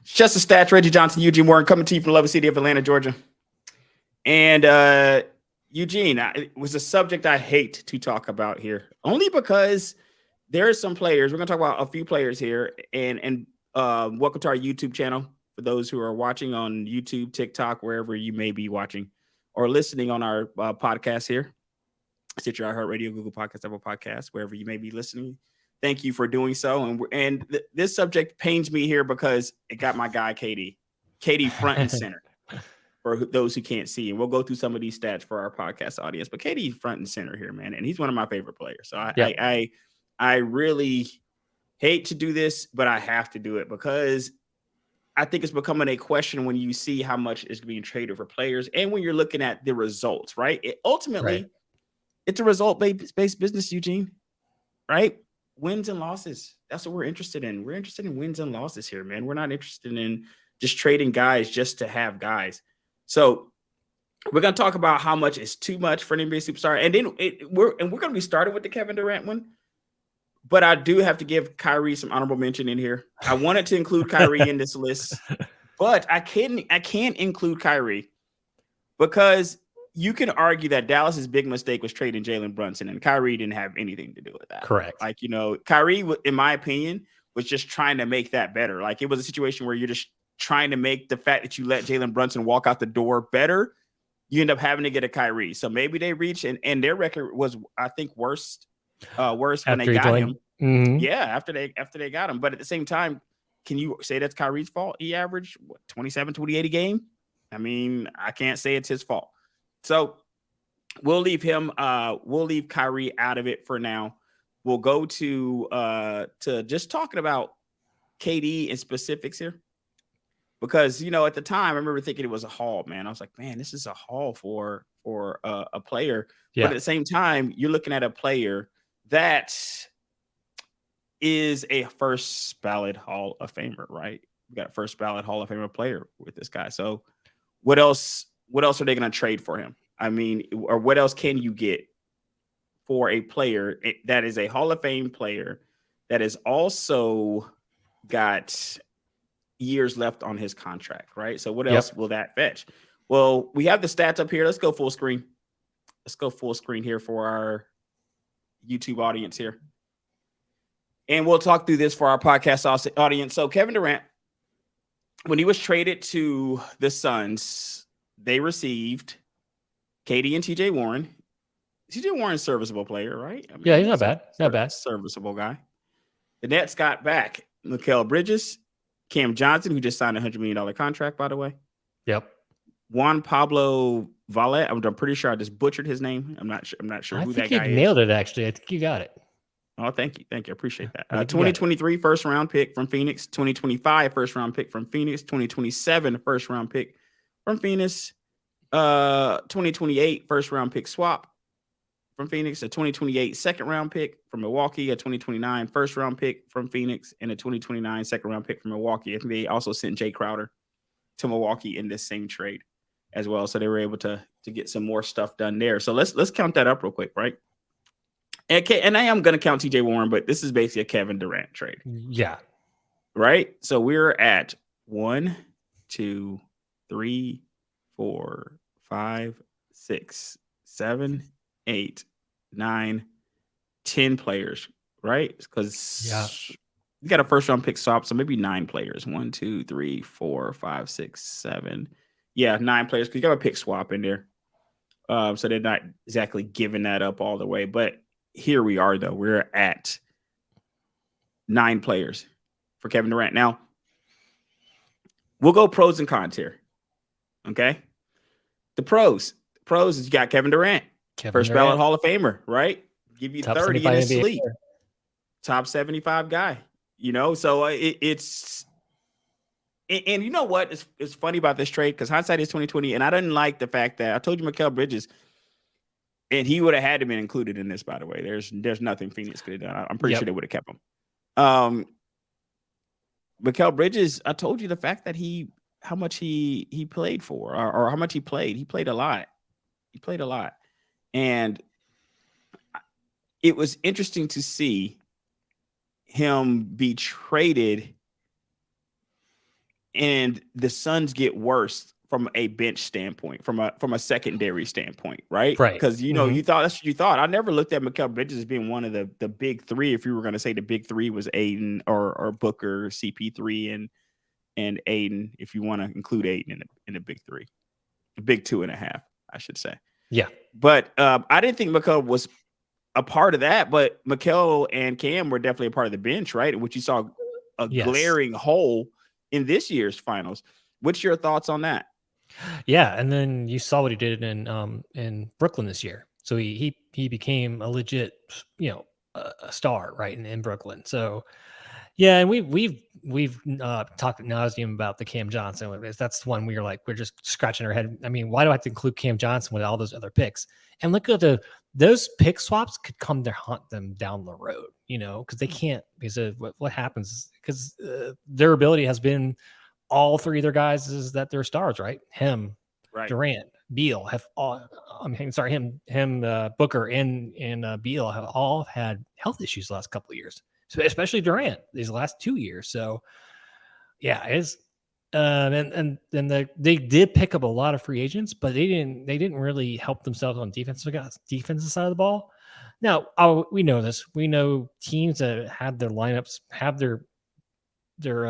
It's just a stats. Reggie Johnson, Eugene Warren, coming to you from the lovely city of Atlanta, Georgia. And Eugene, it was a subject I hate to talk about here, only because there are some players. We're going to talk about a few players here, and welcome to our YouTube channel for those who are watching on YouTube, TikTok, wherever you may be watching or listening on our podcast here. Stitcher, iHeartRadio, Google Podcasts, Apple Podcasts, wherever you may be listening. Thank you for doing so. And this subject pains me here because it got my guy KD front and center. For those who can't see, and we'll go through some of these stats for our podcast audience. But KD front and center here, man, and he's one of my favorite players. So I really hate to do this, but I have to do it because I think it's becoming a question when you see how much is being traded for players, and when you're looking at the results. Right? Ultimately, it's a result-based business, Eugene. Right? Wins and losses. That's what we're interested in. We're interested in wins and losses here, man. We're not interested in just trading guys just to have guys. So we're going to talk about how much is too much for an NBA superstar. And then we're going to be started with the Kevin Durant one. But I do have to give Kyrie some honorable mention in here. I wanted to include Kyrie in this list, but I can't include Kyrie because you can argue that Dallas's big mistake was trading Jalen Brunson, and Kyrie didn't have anything to do with that. Correct. Like, Kyrie, in my opinion, was just trying to make that better. Like, it was a situation where you're just trying to make the fact that you let Jalen Brunson walk out the door better. You end up having to get a Kyrie. So maybe they reach, and their record was, I think, worse when they got him. Mm-hmm. Yeah, after they got him. But at the same time, can you say that's Kyrie's fault? He averaged 27, 28 a game. I mean, I can't say it's his fault. So we'll leave Kyrie out of it for now. We'll go to just talking about KD in specifics here. Because, at the time, I remember thinking it was a haul, man. I was like, man, this is a haul for a player. Yeah. But at the same time, you're looking at a player that is a first ballot Hall of Famer, right? We got a first ballot Hall of Famer player with this guy. So what else are they going to trade for him? I mean, or what else can you get for a player that is a Hall of Fame player that has also got years left on his contract, right? So what else will that fetch? Well, we have the stats up here. Let's go full screen. Let's go full screen here for our YouTube audience here. And we'll talk through this for our podcast audience. So Kevin Durant, when he was traded to the Suns, they received KD and TJ Warren. TJ Warren's a serviceable player, right? I mean, yeah, he's not bad. Not bad. Serviceable guy. The Nets got back Mikal Bridges, Cam Johnson, who just signed a $100 million contract, by the way. Yep. Juan Pablo Valet. I'm pretty sure I just butchered his name. I'm not sure who that guy is. I think you nailed it, actually. I think you got it. Oh, thank you. I appreciate that. 2023 first round pick from Phoenix, 2025 first round pick from Phoenix, 2027 first round pick from Phoenix, 2028 first round pick swap from Phoenix, a 2028 second round pick from Milwaukee, a 2029 first round pick from Phoenix, and a 2029 second round pick from Milwaukee. I think they also sent Jay Crowder to Milwaukee in this same trade as well. So they were able to get some more stuff done there. So let's count that up real quick, right? And I am going to count TJ Warren, but this is basically a Kevin Durant trade. Yeah. Right? So we're at 1, 2, 3, 4, 5, 6, 7, 8, 9, 10 players, right? Because you got a first round pick swap, so maybe 9 players. 1, 2, 3, 4, 5, 6, 7. Yeah, 9 players because you got a pick swap in there. So they're not exactly giving that up all the way, but here we are, though. We're at 9 players for Kevin Durant. Now, we'll go pros and cons here. Okay? The pros is you got Kevin Durant, first ballot Hall of Famer, right? Give you top 30 in his sleep. Top 75 guy. So it's and you know what? It's funny about this trade because hindsight is 2020, and I didn't like the fact that I told you Mikal Bridges. And he would have had to be included in this, by the way. There's nothing Phoenix could have done. I'm pretty sure they would have kept him. Mikal Bridges, I told you the fact that how much he played for or how much he played. He played a lot. And it was interesting to see him be traded and the Suns get worse from a bench standpoint, from a secondary standpoint, right? Right. Because Mhm. you thought that's what you thought. I never looked at Mikal Bridges as being one of the big three. If you were going to say the big three was Aiden or Booker, CP3, and Aiden, if you want to include Aiden in the big three, the big 2.5, I should say. Yeah. But I didn't think Mikal was a part of that, but Mikal and Cam were definitely a part of the bench, right? Which you saw a Yes. glaring hole in this year's finals. What's your thoughts on that? Yeah, and then you saw what he did in Brooklyn this year. So he became a legit, a star, right, in Brooklyn. So yeah, and we've talked ad nauseum about the Cam Johnson. That's one we are like, we're just scratching our head. I mean, why do I have to include Cam Johnson with all those other picks? And look at those pick swaps could come to haunt them down the road, because they can't, because of what happens, because their ability has been all three of their guys is that they're stars, right? Him, Right. Durant, Beal have all. Sorry, Booker and Beal have all had health issues the last couple of years, so especially Durant these last 2 years. So yeah, it's and they did pick up a lot of free agents, but they didn't really help themselves on defensive side of the ball. Now, we know this. We know teams that have their lineups have their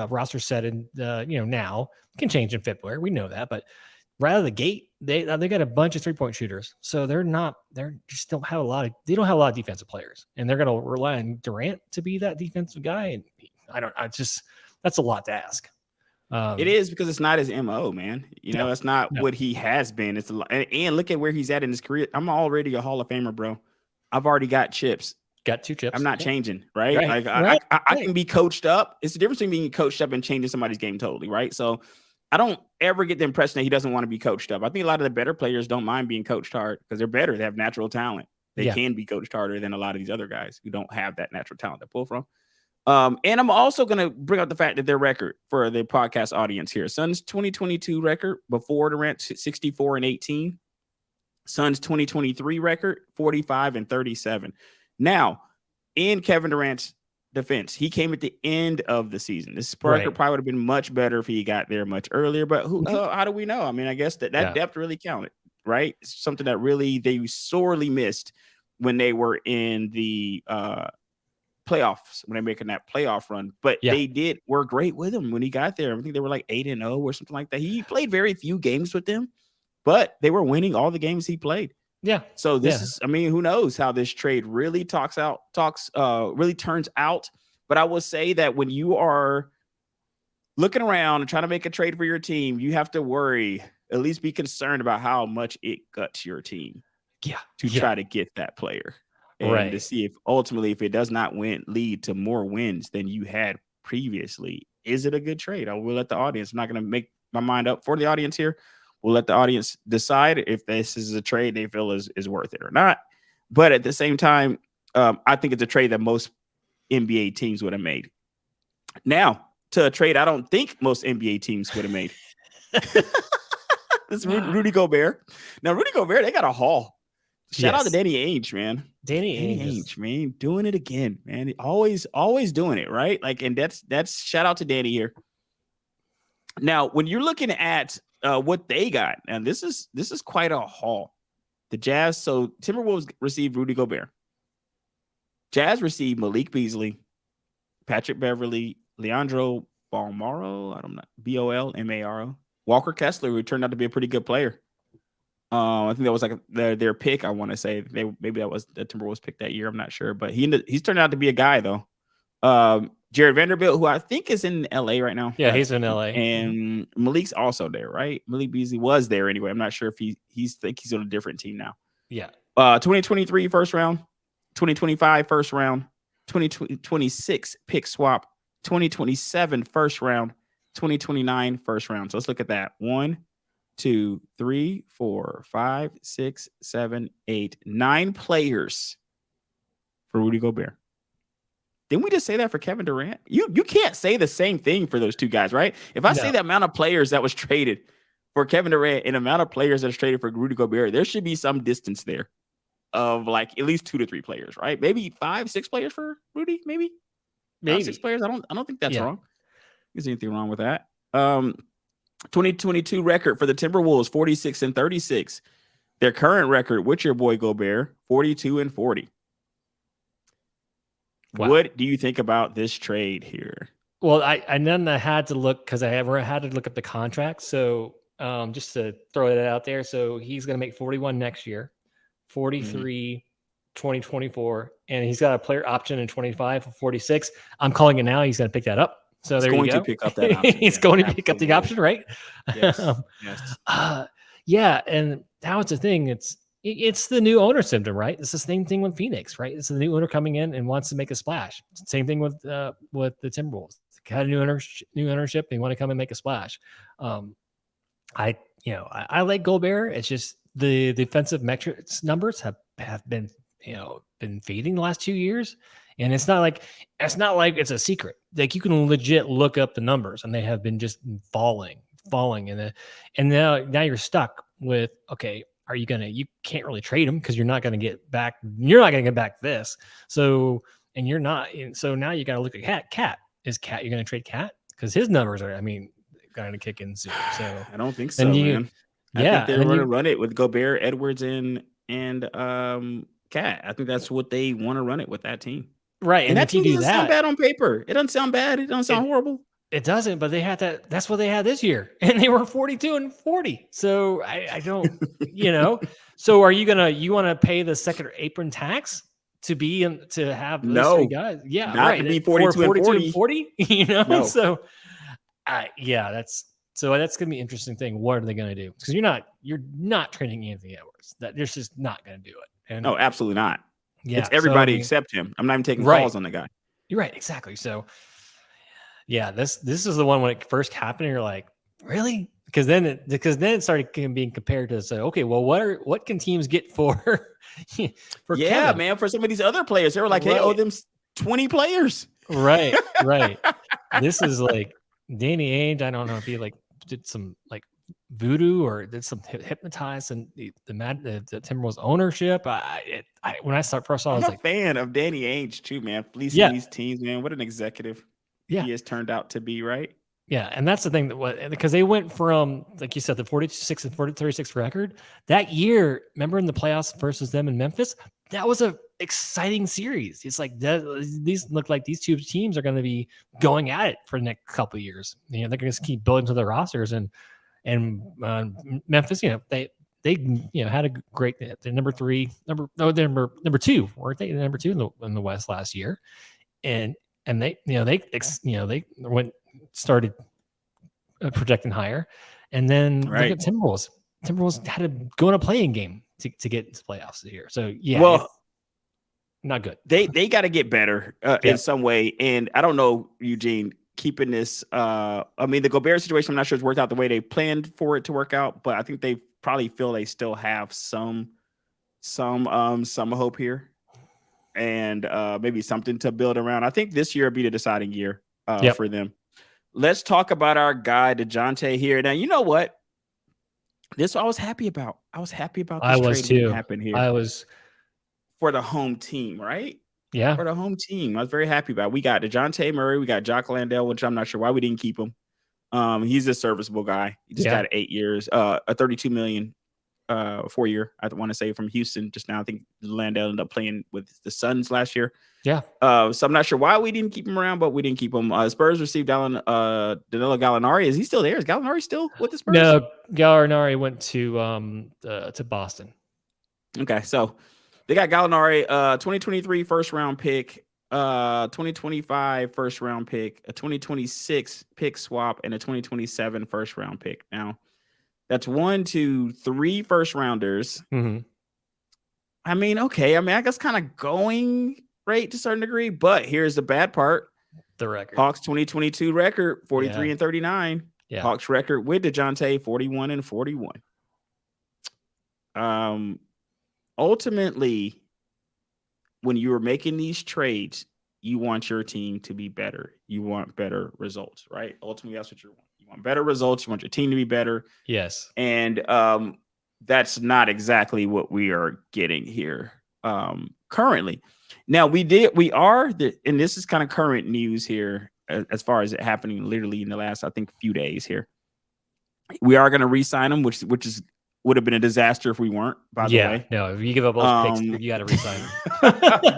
roster set in now can change in February. We know that, but right out of the gate, they got a bunch of 3-point shooters, so they just don't have a lot of defensive players, and they're going to rely on Durant to be that defensive guy. And that's a lot to ask. It is, because it's not his MO, man. No, That's not no, what he has been. It's a lot, and look at where he's at in his career. I'm already a Hall of Famer, bro. I've already got chips. got 2 chips. I'm not Yeah. changing, right? Right, Like right, I right. can be coached up. It's the difference between being coached up and changing somebody's game totally, right? So I don't ever get the impression that he doesn't want to be coached up. I think a lot of the better players don't mind being coached hard because they're better. They have natural talent. They Yeah, can be coached harder than a lot of these other guys who don't have that natural talent to pull from. And I'm also going to bring up the fact that their record for the podcast audience here. Suns 2022 record before Durant 64-18. Suns 2023 record 45-37. Now, in Kevin Durant's defense, he came at the end of the season. This record right. probably would have been much better if he got there much earlier. But Mhm. how do we know? I mean, I guess that Yeah, depth really counted, right? It's something that really they sorely missed when they were in the playoffs, when they're making that playoff run. But yeah, they were great with him when he got there. I think they were like 8-0 or something like that. He played very few games with them, but they were winning all the games he played. yeah, So this yeah. is, I mean, who knows how this trade really really turns out. But I will say that when you are looking around and trying to make a trade for your team, you have to worry, at least be concerned about how much it guts your team Yeah, to yeah, try to get that player, and to right. see if ultimately, if it does not lead to more wins than you had previously, is it a good trade? I will let the audience, I'm not going to make my mind up for the audience here. We'll let the audience decide if this is a trade they feel is worth it or not. But at the same time, I think it's a trade that most NBA teams would have made. Now, to a trade I don't think most NBA teams would have made. This is Rudy Gobert. Now, Rudy Gobert, they got a haul. Shout out to Yes, Danny Ainge, man. Danny Danny Ainge is Ainge, man, doing it again, man. Always doing it, right? Like, and that's shout out to Danny here. Now, when you're looking at what they got, and this is quite a haul. The Jazz, so Timberwolves received Rudy Gobert. Jazz received Malik Beasley, Patrick Beverly, Leandro Bolmaro, I don't know, Bolmaro, Walker Kessler, who turned out to be a pretty good player. I think that was like their pick. I want to say maybe that was the Timberwolves pick that year. I'm not sure, but he's turned out to be a guy though. Jared Vanderbilt, who I think is in LA right now. Yeah, he's in LA. And Malik's also there, right? Malik Beasley was there anyway. I'm not sure if he's on a different team now. Yeah. 2023 first round, 2025 first round, 2026 pick swap, 2027 first round, 2029 first round. So let's look at that. 1, 2, 3, 4, 5, 6, 7, 8, 9 players for Rudy Gobert. Didn't we just say that for Kevin Durant? You can't say the same thing for those two guys, right? If I say the amount of players that was traded for Kevin Durant and the amount of players that was traded for Rudy Gobert, there should be some distance there of like at least 2 to 3 players, right? Maybe 5, 6 players for Rudy, maybe 5, 6 players. I don't think that's wrong. Is anything wrong with that? 2022 record for the Timberwolves, 46-36. Their current record with your boy Gobert, 42-40. Wow. What do you think about this trade here? Well, I then I had to look because I had to look up the contract. So just to throw it out there, so he's going to make 41 next year, 43 2024, and he's got a player option in 25 for 46. I'm calling it now. He's going to pick that up. So He's there going you go. to pick up that option. He's Yes, going to pick up the option, right? Yes. Yes. Yeah, and now it's a thing. It's the new owner symptom, right? It's the same thing with Phoenix, right? It's the new owner coming in and wants to make a splash. Same thing with the Timberwolves. Had a new ownership. They want to come and make a splash. I like Gobert. It's just the defensive metrics numbers have been been fading the last 2 years, and it's not like it's a secret. Like you can legit look up the numbers, and they have been just falling, and now you're stuck with, okay, you can't really trade them because you're not going to get back this. So now you got to look at Cat. Is Cat, you're going to trade Cat? Because his numbers are, going to kick in soon. So I don't think so, man. I think they're going to run it with Gobert, Edwards, and Cat. I think that's what they want to run it with that team. Right. And that team doesn't sound bad on paper. It doesn't sound bad. It doesn't sound horrible. It doesn't, but they had that. That's what they had this year, and they were 42-40. So I don't, So are you want to pay the second apron tax to have those three guys? Yeah, not right. To be 42-40. No. So that's gonna be an interesting thing. What are they gonna do? Because you're not trading Anthony Edwards. That they're just not gonna do it. And no, absolutely not. Yeah, it's everybody except him. I'm not even taking calls on the guy. You're right, exactly. So yeah, this is the one when it first happened, you're like, really? Because then it started being compared to say, okay, well, what can teams get for Kevin? Man, for some of these other players, they were like, hey, owe them 20 players. Right. This is like Danny Ainge. I don't know if he did some voodoo or did some hypnotize and the Timberwolves ownership. When I first saw, I was I'm a fan of Danny Ainge too, man. Fleecing these teams, man. What an executive he has turned out to be, right? Yeah, and that's the thing because they went from, like you said, the 46 and 36 record that year. Remember in the playoffs versus them in Memphis, that was a exciting series. It's like these look like these two teams are going to be going at it for the next couple of years. They're going to keep building to their rosters and Memphis, they had a great number two, weren't they? Number two in the West last year, and they started projecting higher, and then look at Timberwolves. Timberwolves had to go in a playing game to get into playoffs here. So not good. They got to get better in some way, and I don't know, Eugene, keeping this. The Gobert situation, I'm not sure it's worked out the way they planned for it to work out, but I think they probably feel they still have some hope here, and maybe something to build around. I think this year will be the deciding year for them. Let's talk about our guy DeJounte here. Now, you know what? This I was happy about. I was happy about this trade that happened here. I was for the home team, right? Yeah. For the home team. I was very happy about it. We got DeJounte Murray. We got Jock Landale, which I'm not sure why we didn't keep him. He's a serviceable guy. He just got 8 years, a $32 million 4-year, I want to say, from Houston just now. I think Landale ended up playing with the Suns last year. Yeah. So I'm not sure why we didn't keep him around, but we didn't keep him. Spurs received Danilo Gallinari. Is he still there? Is Gallinari still with the Spurs? No, Gallinari went to Boston. Okay, so they got Gallinari, 2023 first round pick, 2025 first round pick, a 2026 pick swap, and a 2027 first round pick. Now, that's 1, 2, 3 first rounders. Mm-hmm. Okay. I guess kind of going right to a certain degree, but here's the bad part. The record. Hawks 2022 record, 43-39. Yeah. Hawks record with DeJounte, 41-41. Ultimately, when you are making these trades, you want your team to be better. You want better results, right? Ultimately, that's what you want. You want better results. You want your team to be better. Yes. And that's not exactly what we are getting here currently. Now, and this is kind of current news here. as far as it happening literally in the last, I think, few days here. We are going to re-sign him, which would have been a disaster if we weren't. By the Yeah, way, no, if you give up those picks, you got to resign him.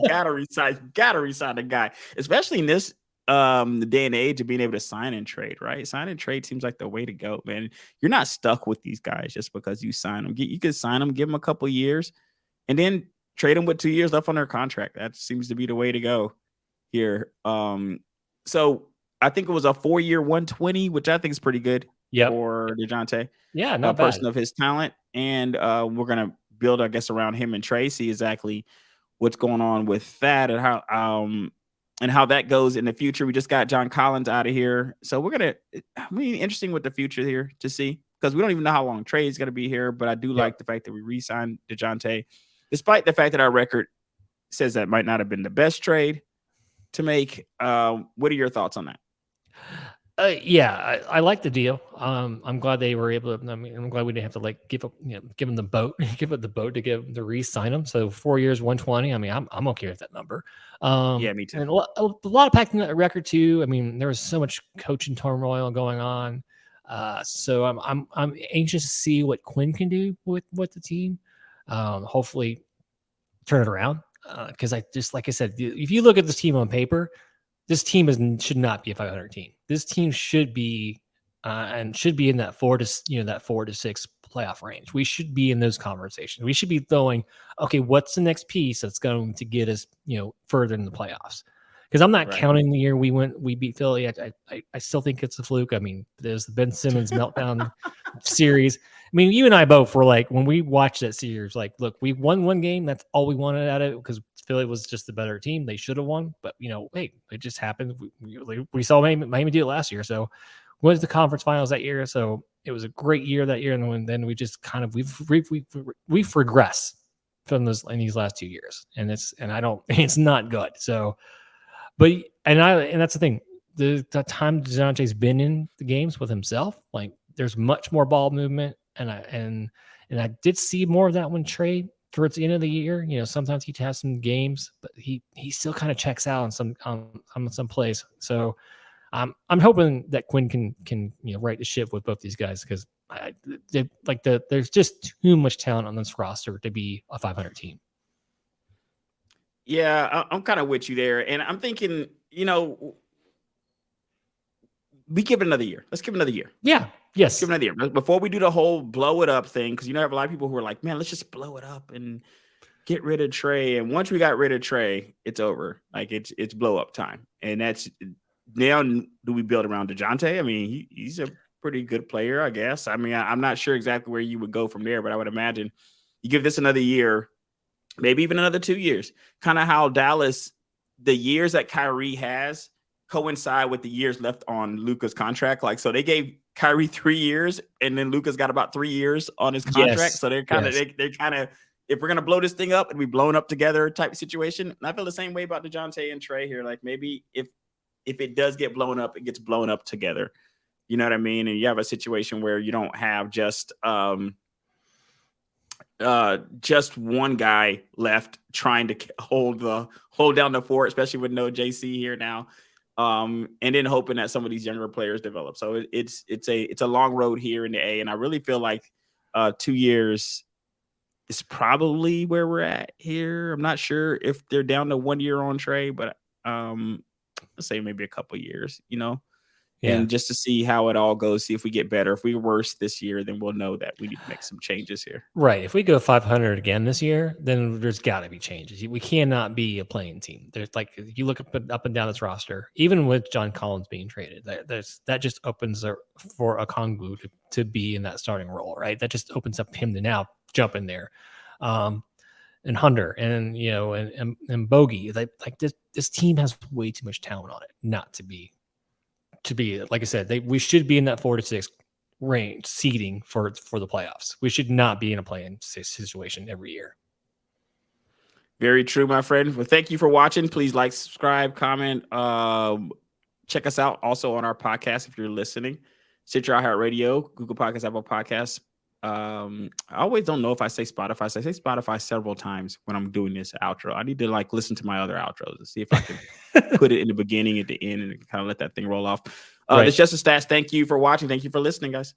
gotta resign the guy, especially in this the day and age of being able to sign and trade. Right, sign and trade seems like the way to go, man. You're not stuck with these guys just because you sign them. You could sign them, give them a couple years, and then trade them with 2 years left on their contract. That seems to be the way to go here. So I think it was a 4-year 120, which I think is pretty good Yep. for DeJounte, Yeah, a not bad. person of his talent. And we're gonna build, I guess, around him and Tracy exactly what's going on with that and how that goes in the future. We just got John Collins out of here, so we're gonna be interesting with the future here to see, because we don't even know how long Trey's gonna be here. But I do Yep. like the fact that we re-signed DeJounte, despite the fact that our record says that might not have been the best trade to make. What are your thoughts on that? Yeah, I like the deal. I'm glad they were able to. I mean, I'm glad we didn't have to like give them the boat, give up the boat to re-sign them. So 4 years, 120. I mean, I'm okay with that number. Yeah, me too. And a lot of packing that record too. I mean, there was so much coaching turmoil going on. So I'm anxious to see what Quinn can do with the team. Hopefully, turn it around. Because I just, like I said, if you look at this team on paper, this team should not be a 500 team. This team should be in that 4 to 6 playoff range. We should be in those conversations. We should be throwing, okay, what's the next piece that's going to get us further in the playoffs? Because I'm not Right. counting the year we beat Philly. I still think it's a fluke. I mean, there's the Ben Simmons meltdown series. I mean, you and I both were like, when we watched that series, like, look, we won one game. That's all we wanted out of it, because Philly was just the better team. They should have won, but hey, it just happened. We saw Miami do it last year. So went to the conference finals that year. So it was a great year that year. And then we just kind of we've regressed from these last 2 years, and it's not good. So, and that's the thing. The time DeJounte's been in the games with himself, like, there's much more ball movement, and I did see more of that when Trey towards the end of the year. Sometimes he'd have some games, but he still kind of checks out on some plays. So I'm hoping that Quinn can right the ship with both these guys, because there's just too much talent on this roster to be a 500 team. Yeah, I'm kind of with you there, and I'm thinking, we give it another year. Let's give it another year. Yeah. Yes. Give it another year before we do the whole blow it up thing, because I have a lot of people who are like, man, let's just blow it up and get rid of Trey. And once we got rid of Trey, it's over. Like, it's blow up time, and that's now. Do we build around DeJounte? I mean, he's a pretty good player, I guess. I mean, I'm not sure exactly where you would go from there, but I would imagine you give this another year, maybe even another 2 years. Kind of how Dallas, the years that Kyrie has coincide with the years left on Luka's contract. Like, so they gave Kyrie 3 years, and then Luka's got about 3 years on his contract. Yes. So they're kind of if we're gonna blow this thing up and we blown up together type of situation. And I feel the same way about DeJounte and Trey here. Like, maybe if it does get blown up, it gets blown up together. You know what I mean? And you have a situation where you don't have just one guy left trying to hold down the fort, especially with no JC here now. And then hoping that some of these younger players develop. So it's a long road here in the A, and I really feel like 2 years is probably where we're at here. I'm not sure if they're down to 1 year on Trey, but let's say maybe a couple years, and just to see how it all goes, see if we get better. If we're worse this year, then we'll know that we need to make some changes here. Right. If we go 500 again this year, then there's got to be changes. We cannot be a playing team. There's you look up and down this roster, even with John Collins being traded, that just opens for a Kongwu to be in that starting role, right? That just opens up him to now jump in there. And Hunter and and Bogey, this team has way too much talent on it not to be like I said. We should be in that 4 to 6 range seeding for the playoffs. We should not be in a play-in situation every year. Very true, my friend. Well, thank you for watching. Please like, subscribe, comment. Check us out also on our podcast if you're listening. Stitcher, iHeartRadio, Google Podcasts, Apple Podcasts, I always don't know if I say Spotify. I say Spotify several times when I'm doing this outro. I need to like listen to my other outros and see if I can put it in the beginning, at the end, and kind of let that thing roll off. Right. That's just a stats. Thank you for watching. Thank you for listening, guys.